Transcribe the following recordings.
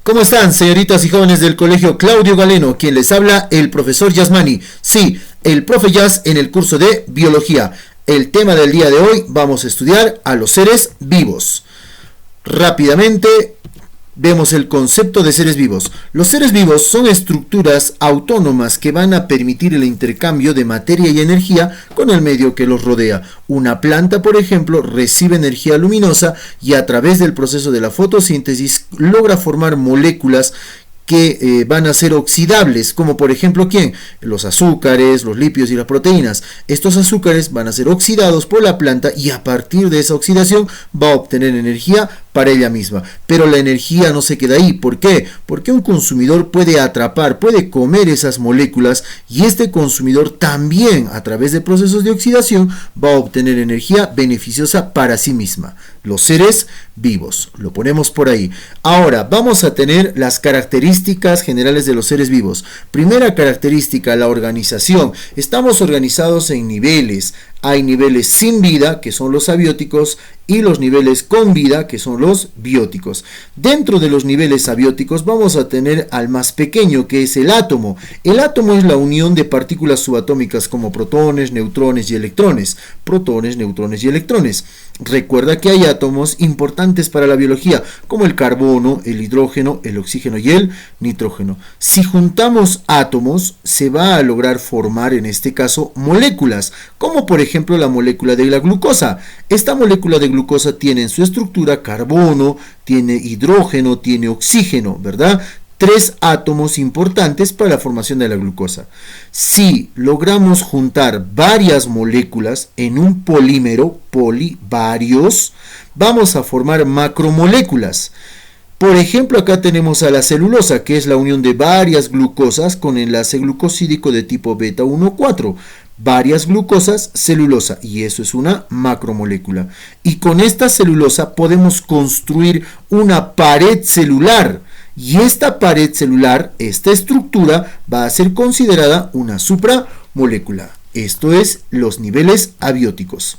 ¿Cómo están, señoritas y jóvenes del Colegio Claudio Galeno? Quien les habla, el profesor Yasmani. Sí, el profe Yas en el curso de Biología. El tema del día de hoy, vamos a estudiar a los seres vivos. Rápidamente, vemos el concepto de seres vivos. Los seres vivos son estructuras autónomas que van a permitir el intercambio de materia y energía con el medio que los rodea. Una planta, por ejemplo, recibe energía luminosa y a través del proceso de la fotosíntesis logra formar moléculas que van a ser oxidables, como por ejemplo, ¿quién? Los azúcares, los lípidos y las proteínas. Estos azúcares van a ser oxidados por la planta y a partir de esa oxidación va a obtener energía para ella misma. Pero la energía no se queda ahí. ¿Por qué? Porque un consumidor puede atrapar, puede comer esas moléculas y este consumidor también a través de procesos de oxidación va a obtener energía beneficiosa para sí misma. Los seres vivos. Lo ponemos por ahí. Ahora vamos a tener las características generales de los seres vivos. Primera característica, la organización. Estamos organizados en niveles. Hay niveles sin vida, que son los abióticos, y los niveles con vida, que son los bióticos. Dentro de los niveles abióticos vamos a tener al más pequeño, que es el átomo. El átomo es la unión de partículas subatómicas como protones, neutrones y electrones. Protones, neutrones y electrones. Recuerda que hay átomos importantes para la biología, como el carbono, el hidrógeno, el oxígeno y el nitrógeno. Si juntamos átomos, se va a lograr formar, en este caso, moléculas, como por ejemplo la molécula de la glucosa. Esta molécula de glucosa tiene en su estructura carbono, tiene hidrógeno, tiene oxígeno, ¿verdad? 3 átomos importantes para la formación de la glucosa. Si logramos juntar varias moléculas en un polímero, varios, vamos a formar macromoléculas. Por ejemplo, acá tenemos a la celulosa, que es la unión de varias glucosas con enlace glucosídico de tipo beta 1,4. Varias glucosas, celulosa, y eso es una macromolécula. Y con esta celulosa podemos construir una pared celular. Y esta pared celular, esta estructura, va a ser considerada una supramolécula. Esto es los niveles abióticos.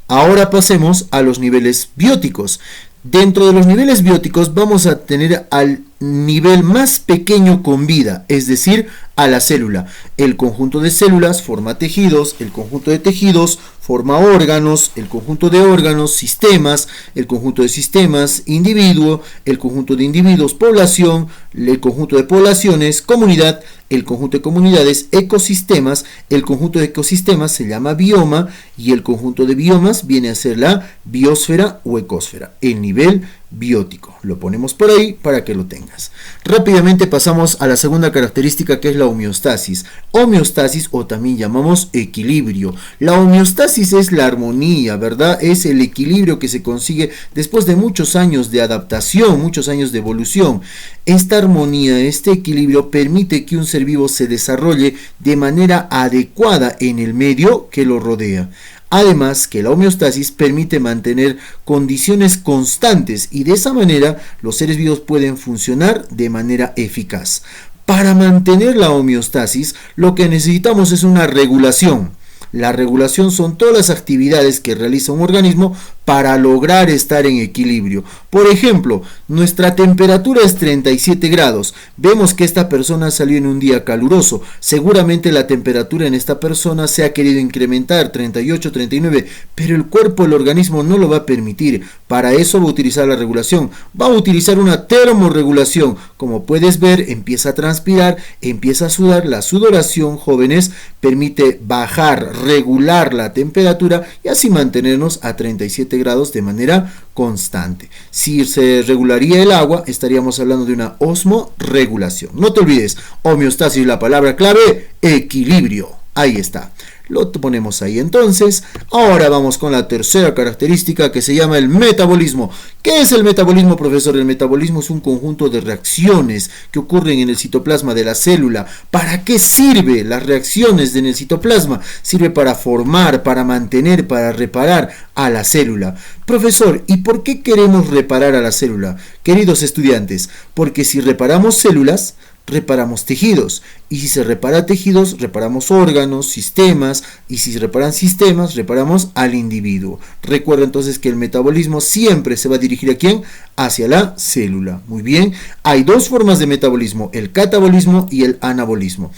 Ahora pasemos a los niveles bióticos. Dentro de los niveles bióticos vamos a tener al nivel más pequeño con vida, es decir, a la célula. El conjunto de células forma tejidos, el conjunto de tejidos forma órganos, el conjunto de órganos, sistemas, el conjunto de sistemas, individuo, el conjunto de individuos, población, el conjunto de poblaciones, comunidad, el conjunto de comunidades, ecosistemas, el conjunto de ecosistemas se llama bioma y el conjunto de biomas viene a ser la biosfera o ecosfera, el nivel biótico. Lo ponemos por ahí para que lo tengas. Rápidamente pasamos a la segunda característica, que es la homeostasis. Homeostasis, o también llamamos equilibrio. La homeostasis es la armonía, ¿verdad? Es el equilibrio que se consigue después de muchos años de adaptación, muchos años de evolución. Esta armonía, este equilibrio permite que un ser vivo se desarrolle de manera adecuada en el medio que lo rodea. Además que la homeostasis permite mantener condiciones constantes y de esa manera los seres vivos pueden funcionar de manera eficaz. Para mantener la homeostasis lo que necesitamos es una regulación. La regulación son todas las actividades que realiza un organismo para lograr estar en equilibrio. Por ejemplo, nuestra temperatura es 37 grados. Vemos que esta persona salió en un día caluroso. Seguramente la temperatura en esta persona se ha querido incrementar, 38, 39, pero el cuerpo, el organismo no lo va a permitir. Para eso va a utilizar la regulación. Va a utilizar una termorregulación. Como puedes ver, empieza a transpirar, empieza a sudar. La sudoración, jóvenes, permite bajar, regular la temperatura y así mantenernos a 37 grados de manera constante. Si se regularía el agua, estaríamos hablando de una osmorregulación. No te olvides, homeostasis, la palabra clave, equilibrio. Ahí está. Lo ponemos ahí entonces. Ahora vamos con la tercera característica, que se llama el metabolismo. ¿Qué es el metabolismo, profesor? El metabolismo es un conjunto de reacciones que ocurren en el citoplasma de la célula. ¿Para qué sirve las reacciones en el citoplasma? Sirve para formar, para mantener, para reparar a la célula. Profesor, ¿y por qué queremos reparar a la célula? Queridos estudiantes, porque si reparamos células, reparamos tejidos. Y si se repara tejidos, reparamos órganos, sistemas. Y si se reparan sistemas, reparamos al individuo. Recuerda entonces que el metabolismo siempre se va a dirigir ¿a quién? Hacia la célula. Muy bien. Hay dos formas de metabolismo, el catabolismo y el anabolismo.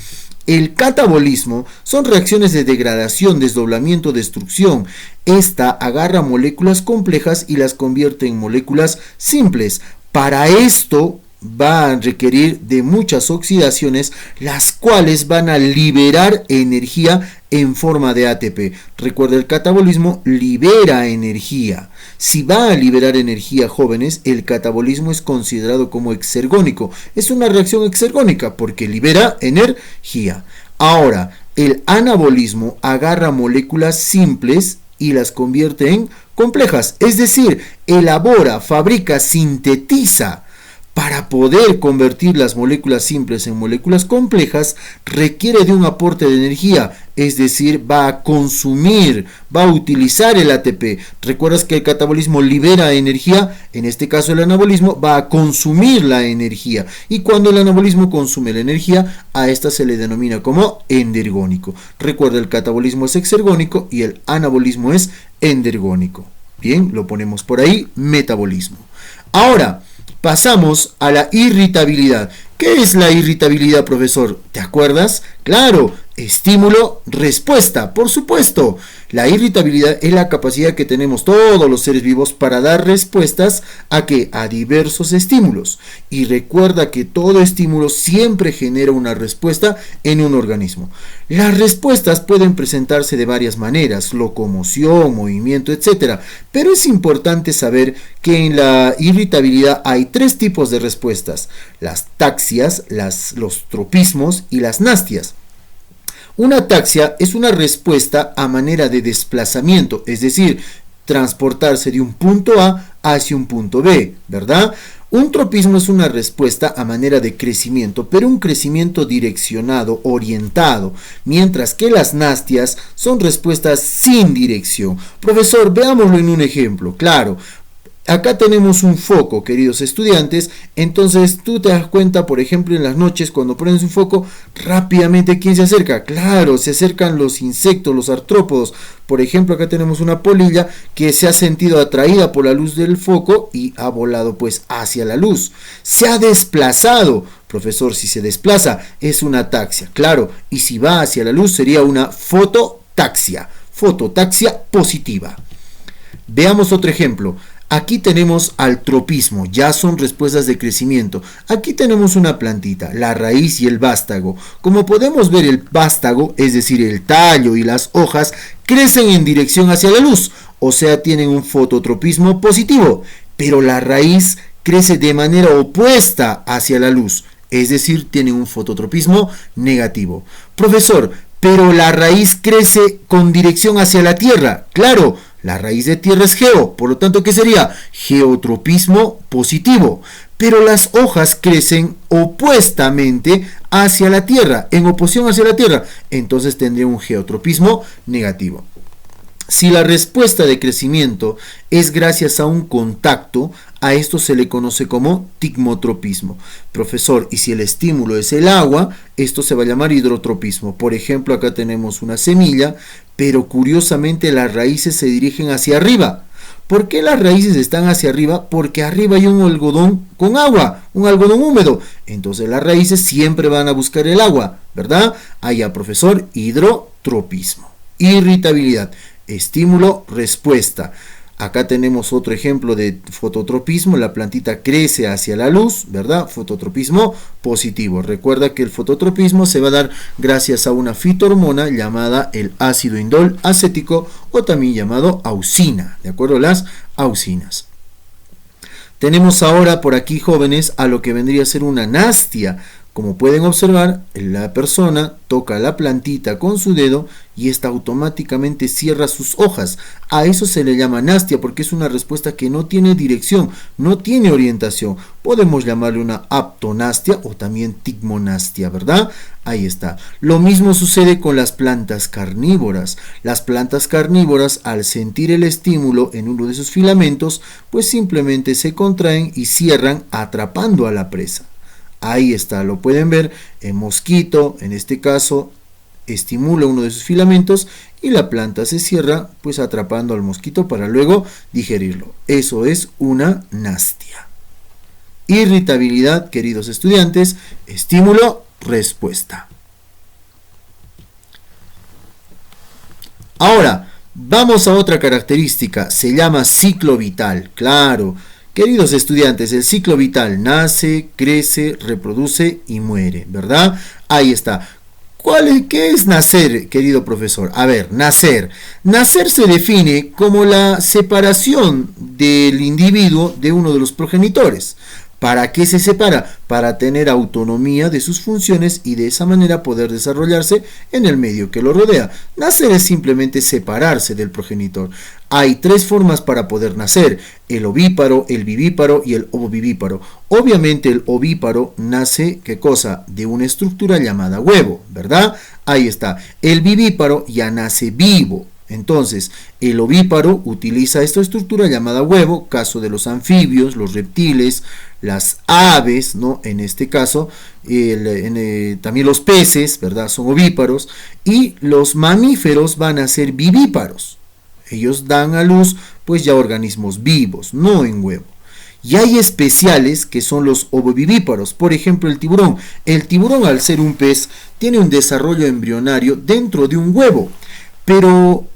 El catabolismo son reacciones de degradación, desdoblamiento, destrucción. Esta agarra moléculas complejas y las convierte en moléculas simples. Para esto va a requerir de muchas oxidaciones, las cuales van a liberar energía en forma de ATP. Recuerda, el catabolismo libera energía. Si va a liberar energía, jóvenes, el catabolismo es considerado como exergónico. Es una reacción exergónica porque libera energía. Ahora, el anabolismo agarra moléculas simples y las convierte en complejas. Es decir, elabora, fabrica, sintetiza. Para poder convertir las moléculas simples en moléculas complejas, requiere de un aporte de energía, es decir, va a consumir, va a utilizar el ATP. ¿Recuerdas que el catabolismo libera energía? En este caso el anabolismo va a consumir la energía. Y cuando el anabolismo consume la energía, a esta se le denomina como endergónico. Recuerda, el catabolismo es exergónico y el anabolismo es endergónico. Bien, lo ponemos por ahí, metabolismo. Ahora, pasamos a la irritabilidad. ¿Qué es la irritabilidad, profesor? ¿Te acuerdas? Claro, estímulo, respuesta, por supuesto. La irritabilidad es la capacidad que tenemos todos los seres vivos para dar respuestas ¿a qué? A diversos estímulos. Y recuerda que todo estímulo siempre genera una respuesta en un organismo. Las respuestas pueden presentarse de varias maneras, locomoción, movimiento, etc. Pero es importante saber que en la irritabilidad hay tres tipos de respuestas: las taxias, los tropismos y las nastias. Una taxia es una respuesta a manera de desplazamiento, es decir, transportarse de un punto A hacia un punto B, ¿verdad? Un tropismo es una respuesta a manera de crecimiento, pero un crecimiento direccionado, orientado, mientras que las nastias son respuestas sin dirección. Profesor, veámoslo en un ejemplo, claro. Acá tenemos un foco, queridos estudiantes. Entonces tú te das cuenta, por ejemplo, en las noches cuando pones un foco, rápidamente ¿quién se acerca? Claro, se acercan los insectos, los artrópodos. Por ejemplo, acá tenemos una polilla que se ha sentido atraída por la luz del foco y ha volado pues hacia la luz. Se ha desplazado. Profesor, si se desplaza es una taxia, claro, y si va hacia la luz sería una fototaxia positiva. Veamos otro ejemplo. Aquí tenemos al tropismo, ya son respuestas de crecimiento. Aquí tenemos una plantita, la raíz y el vástago. Como podemos ver, el vástago, es decir, el tallo y las hojas, crecen en dirección hacia la luz, o sea, tienen un fototropismo positivo. Pero la raíz crece de manera opuesta hacia la luz, es decir, tiene un fototropismo negativo. Profesor, pero la raíz crece con dirección hacia la tierra. Claro, la raíz de tierra es geo, por lo tanto, ¿qué sería? Geotropismo positivo. Pero las hojas crecen opuestamente hacia la tierra, en oposición hacia la tierra. Entonces tendría un geotropismo negativo. Si la respuesta de crecimiento es gracias a un contacto, a esto se le conoce como tigmotropismo. Profesor, y si el estímulo es el agua, esto se va a llamar hidrotropismo. Por ejemplo, acá tenemos una semilla, pero curiosamente las raíces se dirigen hacia arriba. ¿Por qué las raíces están hacia arriba? Porque arriba hay un algodón con agua, un algodón húmedo. Entonces las raíces siempre van a buscar el agua, ¿verdad? Allá, profesor, hidrotropismo. Irritabilidad. Estímulo, respuesta. Acá tenemos otro ejemplo de fototropismo. La plantita crece hacia la luz, ¿verdad? Fototropismo positivo. Recuerda que el fototropismo se va a dar gracias a una fitohormona llamada el ácido indol acético o también llamado auxina, ¿de acuerdo? Las auxinas. Tenemos ahora por aquí, jóvenes, a lo que vendría a ser una nastia. Como pueden observar, la persona toca la plantita con su dedo y esta automáticamente cierra sus hojas. A eso se le llama nastia porque es una respuesta que no tiene dirección, no tiene orientación. Podemos llamarle una aptonastia o también tigmonastia, ¿verdad? Ahí está. Lo mismo sucede con las plantas carnívoras. Las plantas carnívoras, al sentir el estímulo en uno de sus filamentos, pues simplemente se contraen y cierran atrapando a la presa. Ahí está, lo pueden ver. El mosquito, en este caso, estimula uno de sus filamentos y la planta se cierra, pues atrapando al mosquito para luego digerirlo. Eso es una nastia. Irritabilidad, queridos estudiantes, estímulo, respuesta. Ahora, vamos a otra característica, se llama ciclo vital. Claro, queridos estudiantes, el ciclo vital nace, crece, reproduce y muere, ¿verdad? Ahí está. ¿Qué es nacer, querido profesor? A ver, nacer. Nacer se define como la separación del individuo de uno de los progenitores. ¿Para qué se separa? Para tener autonomía de sus funciones y de esa manera poder desarrollarse en el medio que lo rodea. Nacer es simplemente separarse del progenitor. Hay tres formas para poder nacer: el ovíparo, el vivíparo y el ovovivíparo. Obviamente el ovíparo nace, ¿qué cosa? De una estructura llamada huevo, ¿verdad? Ahí está. El vivíparo ya nace vivo. Entonces, el ovíparo utiliza esta estructura llamada huevo, caso de los anfibios, los reptiles, las aves, ¿no? En este caso, también los peces, ¿verdad? Son ovíparos, y los mamíferos van a ser vivíparos. Ellos dan a luz, pues ya organismos vivos, no en huevo. Y hay especiales que son los ovovivíparos, por ejemplo el tiburón. El tiburón, al ser un pez, tiene un desarrollo embrionario dentro de un huevo, pero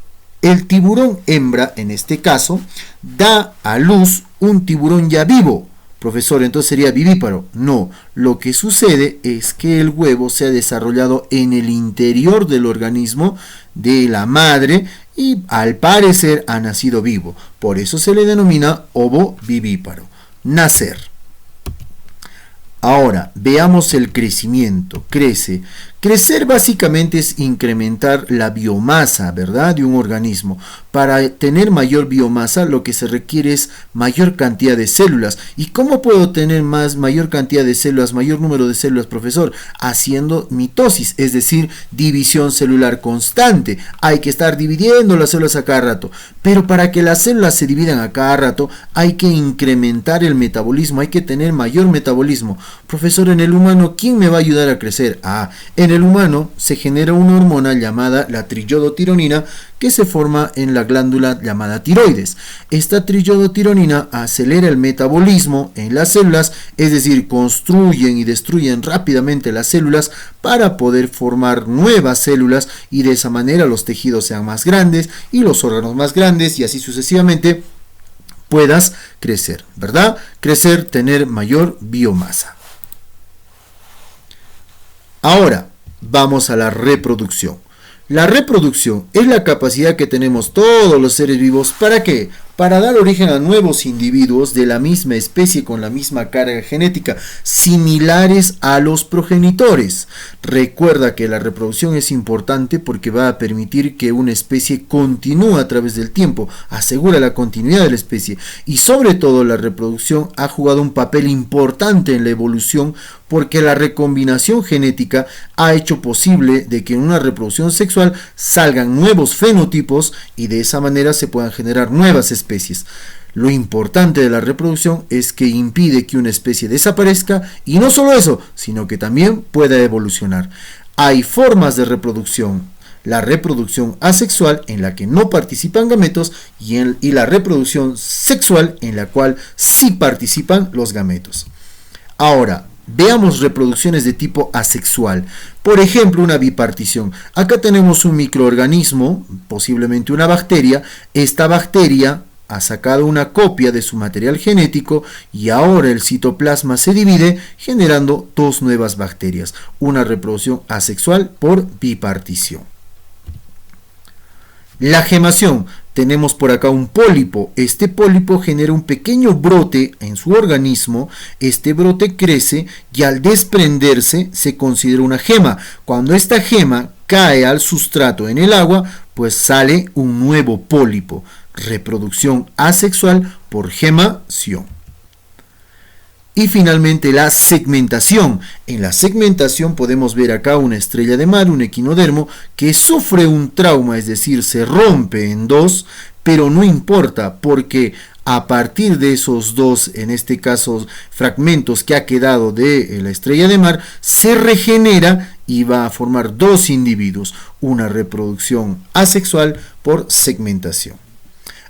el tiburón hembra, en este caso, da a luz un tiburón ya vivo. Profesor, entonces sería vivíparo. No, lo que sucede es que el huevo se ha desarrollado en el interior del organismo de la madre y al parecer ha nacido vivo. Por eso se le denomina ovovivíparo. Nacer. Ahora, veamos el crecimiento. Crece. Crecer básicamente es incrementar la biomasa, ¿verdad?, de un organismo. Para tener mayor biomasa lo que se requiere es mayor cantidad de células. ¿Y cómo puedo tener mayor cantidad de células, mayor número de células, profesor? Haciendo mitosis, es decir, división celular constante. Hay que estar dividiendo las células a cada rato. Pero para que las células se dividan a cada rato hay que incrementar el metabolismo, hay que tener mayor metabolismo. Profesor, en el humano, ¿quién me va a ayudar a crecer? En el humano se genera una hormona llamada la triiodotironina que se forma en la glándula llamada tiroides. Esta triiodotironina acelera el metabolismo en las células, es decir, construyen y destruyen rápidamente las células para poder formar nuevas células y de esa manera los tejidos sean más grandes y los órganos más grandes y así sucesivamente puedas crecer, ¿verdad? Crecer, tener mayor biomasa. Ahora, vamos a la reproducción. La reproducción es la capacidad que tenemos todos los seres vivos. ¿Para qué? Para dar origen a nuevos individuos de la misma especie con la misma carga genética, similares a los progenitores. Recuerda que la reproducción es importante porque va a permitir que una especie continúe a través del tiempo, asegura la continuidad de la especie y sobre todo la reproducción ha jugado un papel importante en la evolución porque la recombinación genética ha hecho posible de que en una reproducción sexual salgan nuevos fenotipos y de esa manera se puedan generar nuevas especies. Lo importante de la reproducción es que impide que una especie desaparezca y no solo eso, sino que también pueda evolucionar. Hay formas de reproducción. La reproducción asexual en la que no participan gametos y la reproducción sexual en la cual sí participan los gametos. Ahora, veamos reproducciones de tipo asexual. Por ejemplo, una bipartición. Acá tenemos un microorganismo, posiblemente una bacteria. Esta bacteria ha sacado una copia de su material genético y ahora el citoplasma se divide generando dos nuevas bacterias. Una reproducción asexual por bipartición. La gemación. Tenemos por acá un pólipo. Este pólipo genera un pequeño brote en su organismo. Este brote crece y al desprenderse se considera una gema. Cuando esta gema cae al sustrato en el agua, pues sale un nuevo pólipo. Reproducción asexual por gemación. Y finalmente la segmentación. En la segmentación podemos ver acá una estrella de mar, un equinodermo, que sufre un trauma, es decir, se rompe en dos, pero no importa porque A partir de esos dos, en este caso, fragmentos que ha quedado de la estrella de mar, se regenera y va a formar dos individuos, una reproducción asexual por segmentación.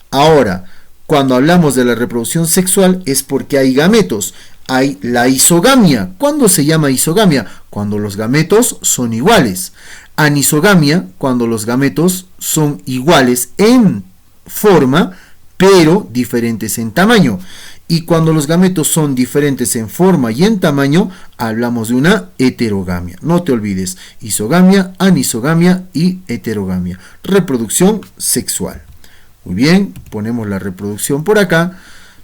Ahora, cuando hablamos de la reproducción sexual es porque hay gametos, hay la isogamia. ¿Cuándo se llama isogamia? Cuando los gametos son iguales. Anisogamia, cuando los gametos son iguales en forma, pero diferentes en tamaño. Y cuando los gametos son diferentes en forma y en tamaño, hablamos de una heterogamia. No te olvides, isogamia, anisogamia y heterogamia. Reproducción sexual. Muy bien, ponemos la reproducción por acá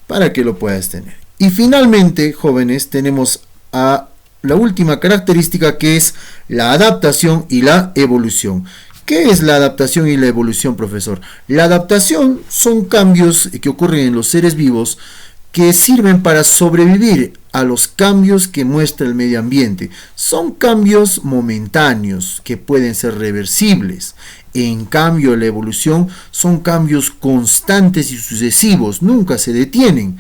para que lo puedas tener. Y finalmente, jóvenes, tenemos a la última característica, que es la adaptación y la evolución. ¿Qué es la adaptación y la evolución, profesor? La adaptación son cambios que ocurren en los seres vivos que sirven para sobrevivir a los cambios que muestra el medio ambiente. Son cambios momentáneos que pueden ser reversibles. En cambio, la evolución son cambios constantes y sucesivos, nunca se detienen.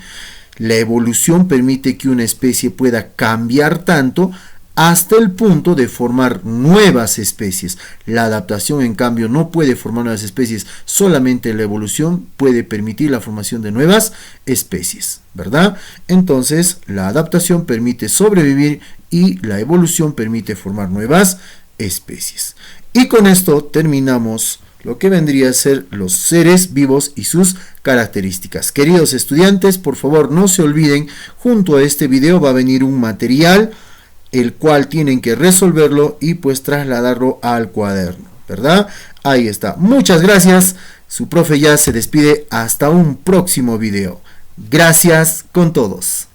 La evolución permite que una especie pueda cambiar tanto hasta el punto de formar nuevas especies. La adaptación, en cambio, no puede formar nuevas especies, solamente la evolución puede permitir la formación de nuevas especies, ¿verdad? Entonces, la adaptación permite sobrevivir y la evolución permite formar nuevas especies. Y con esto terminamos lo que vendría a ser los seres vivos y sus características. Queridos estudiantes, por favor no se olviden, junto a este video va a venir un material el cual tienen que resolverlo y pues trasladarlo al cuaderno, ¿verdad? Ahí está. Muchas gracias. Su profe ya se despide hasta un próximo video. Gracias con todos.